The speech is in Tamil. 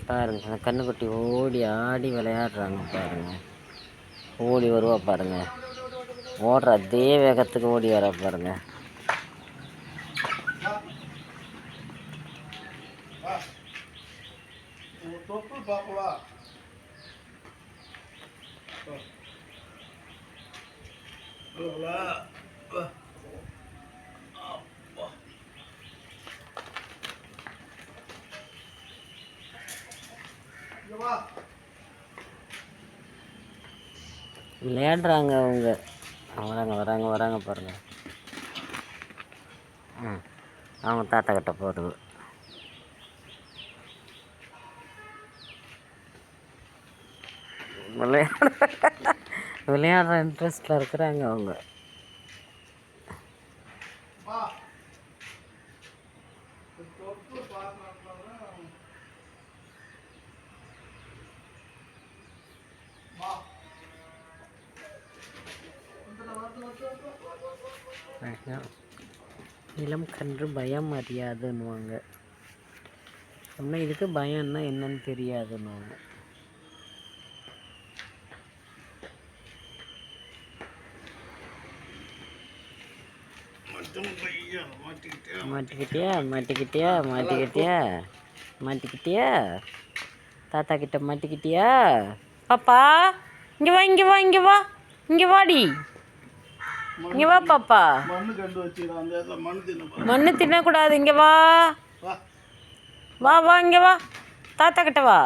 பாருங்க அந்த கண்ணுக்குட்டி ஓடி ஆடி விளையாடுறாங்க பாருங்க. ஓடி வருவா பாருங்க. ஓடுற அதே வேகத்துக்கு ஓடி வர பாருங்க. விளையாடுறாங்க அவங்க. வராங்க பாருங்க. அவங்க தாத்தா கிட்ட போகிறது. விளையாடுற இன்ட்ரெஸ்டில் இருக்கிறாங்க அவங்க. இளம் கன்று பயம் அறியாதுன்னுவாங்க. அப்படின்னா இதுக்கு பயம்னா என்னன்னு தெரியாதுன்னுவாங்க. மாட்டிக்கிட்டியா தாத்தா கிட்ட மாட்டிக்கிட்டியா? பாப்பா இங்கே வாடி. இங்கே வா பாப்பா. மண்ணு தின்னக்கூடாது. இங்கே வா இங்கே வா. தாத்தா கிட்ட வா.